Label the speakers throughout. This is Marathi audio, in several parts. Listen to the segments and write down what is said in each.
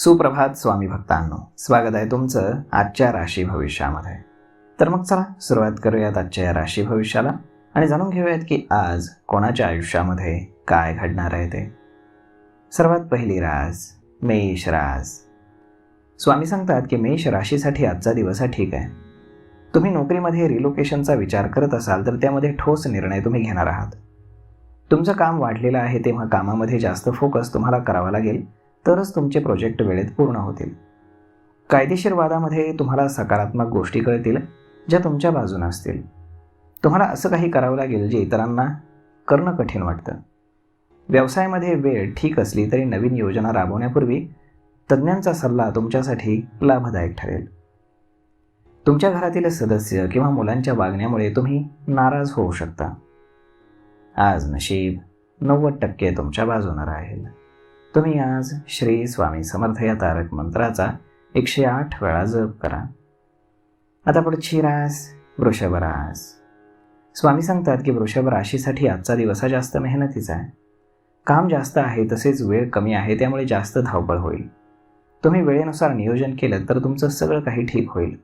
Speaker 1: सुप्रभात स्वामी भक्तांनो, स्वागत आहे तुमचं आजच्या राशी भविष्यामध्ये. तर मग चला सुरुवात करूयात आजच्या या राशी भविष्याला आणि जाणून घेऊयात की आज कोणाच्या आयुष्यामध्ये काय घडणार आहे ते. सर्वात पहिली रास मेष रास. स्वामी सांगतात की मेष राशीसाठी आजचा दिवस हा ठीक आहे. तुम्ही नोकरीमध्ये रिलोकेशनचा विचार करत असाल तर त्यामध्ये ठोस निर्णय तुम्ही घेणार आहात. तुमचं काम वाढलेलं आहे तेव्हा कामामध्ये जास्त फोकस तुम्हाला करावा लागेल, तरच तुमचे प्रोजेक्ट वेळेत पूर्ण होतील. कायदेशीर वादामध्ये तुम्हाला सकारात्मक गोष्टी कळतील ज्या तुमच्या बाजूने असतील. तुम्हाला असं काही करावं लागेल जे इतरांना करणं कठीण वाटतं. व्यवसायामध्ये वेळ ठीक असली तरी नवीन योजना राबवण्यापूर्वी तज्ज्ञांचा सल्ला तुमच्यासाठी लाभदायक ठरेल. तुमच्या घरातील सदस्य किंवा मुलांच्या वागण्यामुळे तुम्ही नाराज होऊ शकता. आज नशीब 90% तुमच्या बाजूने राहील. तुम्ही आज श्री स्वामी समर्थ या तारक मंत्राचा 108 वेळा जप करा. आता पुढची रास वृषभ रास. स्वामी सांगतात की वृषभ राशीसाठी आजचा दिवस हा जास्त मेहनतीचा आहे. काम जास्त आहे तसेच वेळ कमी आहे, त्यामुळे जास्त धावपळ होईल. तुम्ही वेळेनुसार नियोजन केलं तर तुमचं सगळं काही ठीक होईल.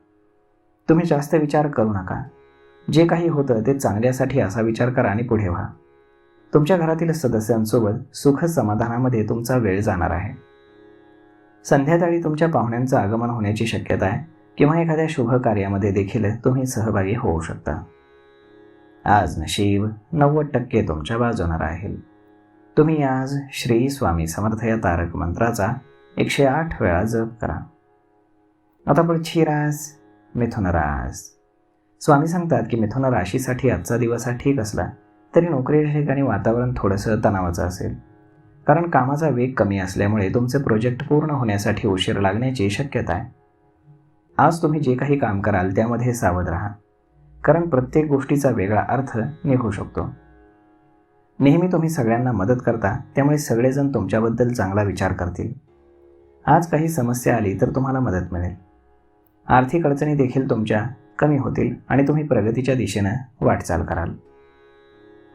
Speaker 1: तुम्ही जास्त विचार करू नका. जे काही होतं ते चांगल्यासाठी असा विचार करा आणि पुढे व्हा. तुमच्या घरातील सदस्यांसोबत सुख समाधानामध्ये तुमचा वेळ जाणार आहे. संध्याकाळी तुमच्या पाहुण्यांचं आगमन होण्याची शक्यता आहे किंवा एखाद्या शुभ कार्यामध्ये देखील तुम्ही सहभागी होऊ शकता. आज नशीब 90% तुमच्या बाजूने राहील. तुम्ही आज श्री स्वामी समर्थ या तारक मंत्राचा 108 वेळा जप करा. आता पुढची रास मिथुन रास. स्वामी सांगतात की मिथुन राशीसाठी आजचा दिवस हा ठीक असला तरी नोकरीच्या ठिकाणी वातावरण थोडंसं तणावाचं असेल, कारण कामाचा वेग कमी असल्यामुळे तुमचे प्रोजेक्ट पूर्ण होण्यासाठी उशीर लागण्याची शक्यता आहे. आज तुम्ही जे काही काम कराल त्यामध्ये सावध राहा, कारण प्रत्येक गोष्टीचा वेगळा अर्थ निघू शकतो. नेहमी तुम्ही सगळ्यांना मदत करता, त्यामुळे सगळेजण तुमच्याबद्दल चांगला विचार करतील. आज काही समस्या आली तर तुम्हाला मदत मिळेल. आर्थिक अडचणी देखील तुमच्या कमी होतील आणि तुम्ही प्रगतीच्या दिशेनं वाटचाल कराल.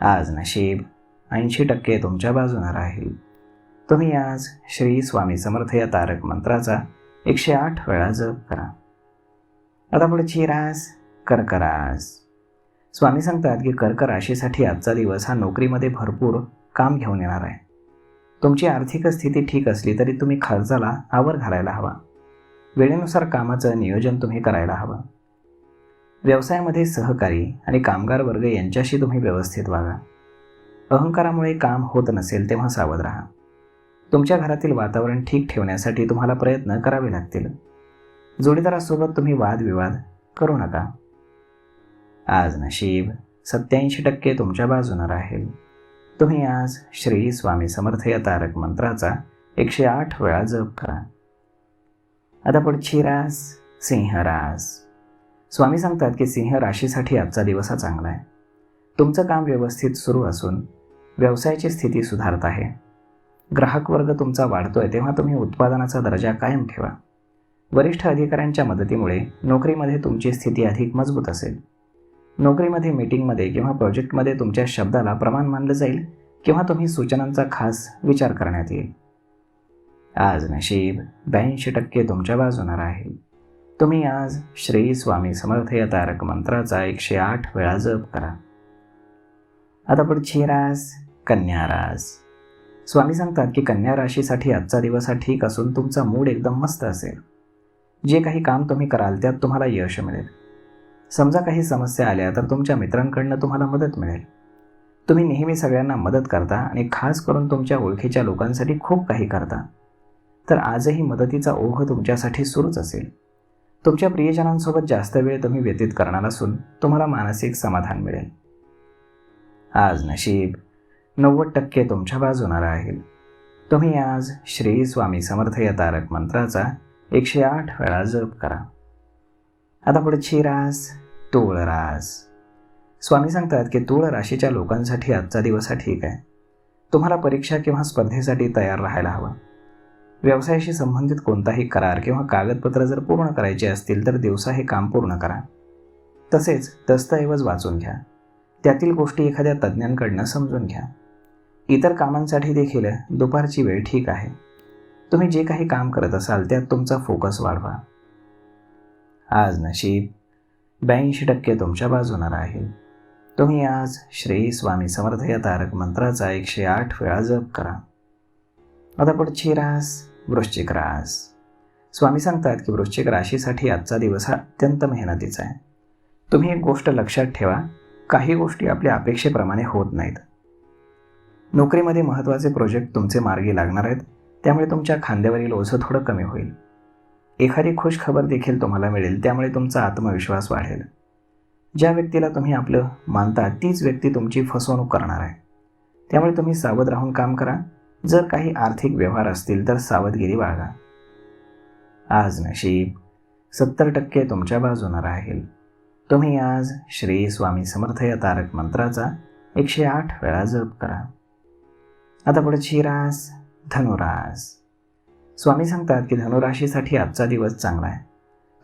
Speaker 1: आज नशीब 80% तुमच्या बाजूने राहील. तुम्ही आज श्री स्वामी समर्थ या तारक मंत्राचा 108 वेळा जप करा. आता पुढची रास कर्क रास. स्वामी सांगतात की कर्क राशीसाठी आजचा दिवस हा नोकरीमध्ये भरपूर काम घेऊन येणार आहे. तुमची आर्थिक स्थिती ठीक असली तरी तुम्ही खर्चाला आवर घालायला हवा. वेळेनुसार कामाचं नियोजन तुम्ही करायला हवं. व्यवसायामध्ये सहकारी आणि कामगार वर्ग यांच्याशी तुम्ही व्यवस्थित वागा. अहंकारामुळे काम होत नसेल तेव्हा सावध राहा. तुमच्या घरातील वातावरण ठीक ठेवण्यासाठी तुम्हाला प्रयत्न करावे लागतील. जोडीदारासोबत तुम्ही वादविवाद करू नका. आज नशीब 87% तुमच्या बाजूने राहील. तुम्ही आज श्री स्वामी समर्थ या तारक मंत्राचा 108 वेळा जप करा. आता पुढची रास सिंह रास. स्वामी सांगतात की सिंह राशीसाठी आजचा दिवस हा चांगला आहे. तुमचं काम व्यवस्थित सुरू असून व्यवसायाची स्थिती सुधारत आहे. ग्राहक वर्ग तुमचा वाढतोय तेव्हा तुम्ही उत्पादनाचा दर्जा कायम ठेवा. वरिष्ठ अधिकाऱ्यांच्या मदतीमुळे नोकरीमध्ये तुमची स्थिती अधिक मजबूत असेल. नोकरीमध्ये मीटिंगमध्ये किंवा प्रोजेक्टमध्ये तुमच्या शब्दाला प्रमाण मानलं जाईल किंवा तुम्ही सूचनांचा खास विचार करण्यात येईल. आज नशीब 82% तुमच्या बाजूने राहील. तुम्ही आज श्री स्वामी समर्थ या तारक मंत्राचा 108 वेळा जप करा. आता पुढची रास कन्या रास. स्वामी सांगतात की कन्या राशीसाठी आजचा दिवस हा ठीक असून तुमचा मूड एकदम मस्त असेल. जे काही काम तुम्ही कराल त्यात तुम्हाला यश मिळेल. समजा काही समस्या आल्या तर तुमच्या मित्रांकडून तुम्हाला मदत मिळेल. तुम्ही नेहमी सगळ्यांना मदत करता आणि खास करून तुमच्या ओळखीच्या लोकांसाठी खूप काही करता, तर आजही मदतीचा ओघ तुमच्यासाठी सुरूच असेल. तुमच्या प्रियजनांसोबत जास्त वेळ तुम्ही व्यतीत करणार असून तुम्हाला मानसिक समाधान मिळेल. आज नशीब 90% तुमच्या बाजूने राहील. तुम्ही आज श्री स्वामी समर्थ या तारक मंत्राचा 108 वेळा जप करा. आता पुढची रास तूळ रास. स्वामी सांगतात की तूळ राशीच्या लोकांसाठी आजचा दिवस हा ठीक आहे. तुम्हाला परीक्षा किंवा स्पर्धेसाठी तयार राहायला हवं. व्यवसायाशी संबंधित कोणताही करार किंवा कागदपत्र जर पूर्ण करायचे असतील तर दिवसा हे काम पूर्ण करा. तसेच दस्तऐवज वाचून घ्या. त्यातील गोष्टी एखाद्या तज्ज्ञांकडून समजून घ्या. इतर कामांसाठी देखील दुपारची वेळ ठीक आहे. तुम्ही जे काही काम करत असाल त्यात तुमचा फोकस वाढवा. आज नशीब 82% तुमच्या बाजूने राहील. तुम्ही आज श्री स्वामी समर्थ या तारक मंत्राचा 108 वेळा जप करा. आता पुढची रास वृश्चिक रास. स्वामी सांगतात की वृश्चिक राशीसाठी आजचा दिवस हा अत्यंत मेहनतीचा आहे. तुम्ही एक गोष्ट लक्षात ठेवा, काही गोष्टी आपल्या अपेक्षेप्रमाणे होत नाहीत. नोकरीमध्ये महत्त्वाचे प्रोजेक्ट तुमचे मार्गी लागणार आहेत, त्यामुळे तुमच्या खांद्यावरील ओझं थोडं कमी होईल. एखादी खुश खबर देखील तुम्हाला मिळेल, त्यामुळे तुमचा आत्मविश्वास वाढेल. ज्या व्यक्तीला तुम्ही आपलं मानता तीच व्यक्ती तुमची फसवणूक करणार आहे, त्यामुळे तुम्ही सावध राहून काम करा. जर काही आर्थिक व्यवहार असतील तर सावधगिरी बाळगा. आज नशीब 70% तुमच्या बाजूने राहील. तुम्ही आज श्री स्वामी समर्थ या तारक मंत्राचा 108 वेळा जप करा. आता पुढची रास धनुरास. स्वामी सांगतात की धनुराशीसाठी आजचा दिवस चांगला आहे.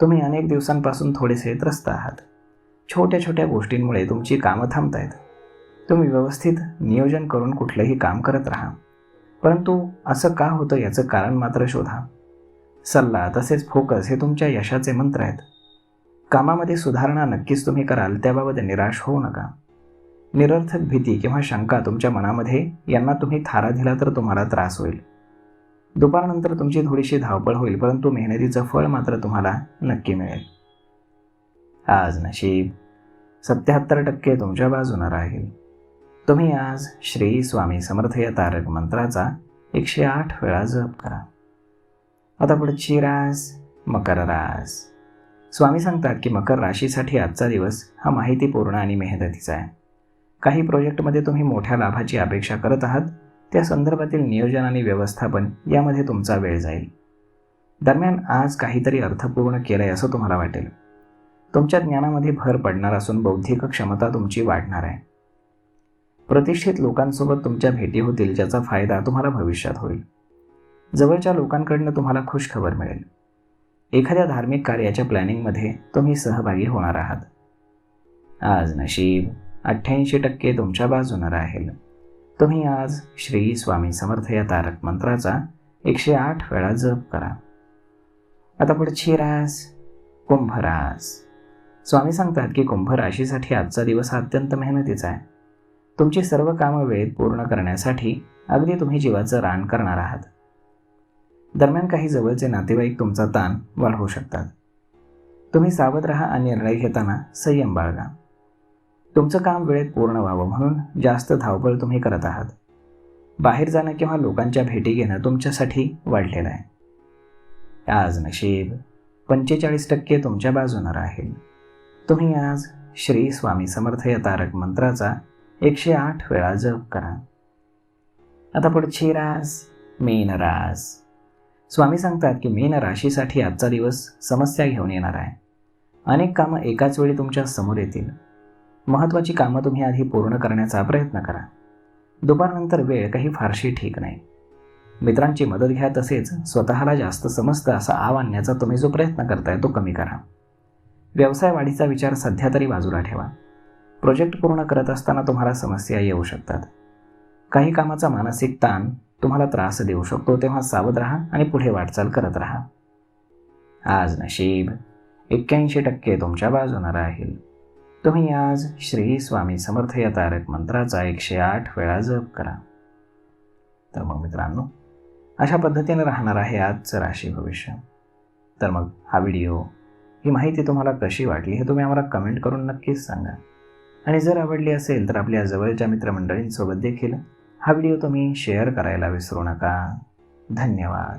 Speaker 1: तुम्ही अनेक दिवसांपासून थोडेसे त्रस्त आहात. छोट्या छोट्या गोष्टींमुळे तुमची कामं थांबत आहेत. तुम्ही व्यवस्थित नियोजन करून कुठलंही काम करत राहा, परंतु असं का होतं याचं कारण मात्र शोधा. सल्ला तसेच फोकस हे तुमच्या यशाचे मंत्र आहेत. कामामध्ये सुधारणा नक्कीच तुम्ही कराल, त्याबाबत निराश होऊ नका. निरर्थक भीती किंवा शंका तुमच्या मनामध्ये यांना तुम्ही थारा दिला तर तुम्हाला त्रास होईल. दुपारनंतर तुमची थोडीशी धावपळ होईल, परंतु मेहनतीचं फळ मात्र तुम्हाला नक्की मिळेल. आज नशीब 77% तुमच्या बाजूने राहील. तुम्ही आज श्री स्वामी समर्थ या तारक मंत्राचा 108 वेळा जप करा. आता पुढची रास मकर रास. स्वामी सांगतात की मकर राशीसाठी आजचा दिवस हा माहितीपूर्ण आणि मेहनतीचा आहे. काही प्रोजेक्टमध्ये तुम्ही मोठ्या लाभाची अपेक्षा करत आहात, त्या संदर्भातील नियोजन आणि व्यवस्थापन यामध्ये तुमचा वेळ जाईल. दरम्यान आज काहीतरी अर्थपूर्ण केलंय असं तुम्हाला वाटेल. तुमच्या ज्ञानामध्ये भर पडणार असून बौद्धिक क्षमता तुमची वाढणार आहे. प्रतिष्ठित लोकांसोबत तुमच्या भेटी होतील, ज्याचा फायदा तुम्हाला भविष्यात होईल. जवळच्या लोकांकडून तुम्हाला खुश खबर मिळेल. एखाद्या धार्मिक कार्याच्या प्लॅनिंगमध्ये तुम्ही सहभागी होणार आहात. आज नशीब 88% तुमच्या बाजूने राहील. तुम्ही आज श्री स्वामी समर्थ या तारक मंत्राचा 108 वेळा जप करा. आता पुढची रास कुंभ रास. स्वामी सांगतात की कुंभ राशीसाठी आजचा दिवस हा अत्यंत मेहनतीचा आहे. तुमची सर्व कामं वेळेत पूर्ण करण्यासाठी अगदी तुम्ही जीवाचं रान करणार आहात. दरम्यान काही जवळचे नातेवाईक तुमचा ताण वाढवू शकतात. तुम्ही सावध राहा आणि निर्णय घेताना संयम बाळगा. तुमचं काम वेळेत पूर्ण व्हावं म्हणून जास्त धावपळ तुम्ही करत आहात. बाहेर जाणं किंवा लोकांच्या भेटी घेणं तुमच्यासाठी वाढलेलं आहे. आज नशीब 45% तुमच्या बाजूने राहील. तुम्ही आज श्री स्वामी समर्थ या तारक मंत्राचा 108 वेळा जप करा. आता पुढची रास मीन रास. स्वामी सांगतात की मीन राशीसाठी आजचा दिवस समस्या घेऊन येणार आहे. अनेक कामं एकाच वेळी तुमच्या समोर येतील. महत्त्वाची कामं तुम्ही आधी पूर्ण करण्याचा प्रयत्न करा. दुपारनंतर वेळ काही फारशी ठीक नाही. मित्रांची मदत घ्या, तसेच स्वतःला जास्त समजतं असा आव आणण्याचा तुम्ही जो प्रयत्न करताय तो कमी करा. व्यवसाय वाढीचा विचार सध्या तरी बाजूला ठेवा. प्रोजेक्ट पूर्ण करत असताना तुम्हाला समस्या येऊ शकतात. काही कामाचा मानसिक ताण तुम्हाला त्रास देऊ शकतो, तेव्हा सावध राहा आणि पुढे वाटचाल करत राहा. आज नशीब 81% तुमच्या बाजूने राहील. तुम्ही आज श्री स्वामी समर्थ या तारक मंत्राचा 108 वेळा जप करा. तर मग मित्रांनो, अशा पद्धतीने राहणार आहे आजचं राशी भविष्य. तर मग हा व्हिडिओ, ही माहिती तुम्हाला कशी वाटली हे तुम्ही आम्हाला कमेंट करून नक्कीच सांगा. आणि जर आवडली असेल तर आपल्या जवळच्या मित्रमंडळींसोबत देखील हा व्हिडिओ तुम्ही शेअर करायला विसरू नका. धन्यवाद.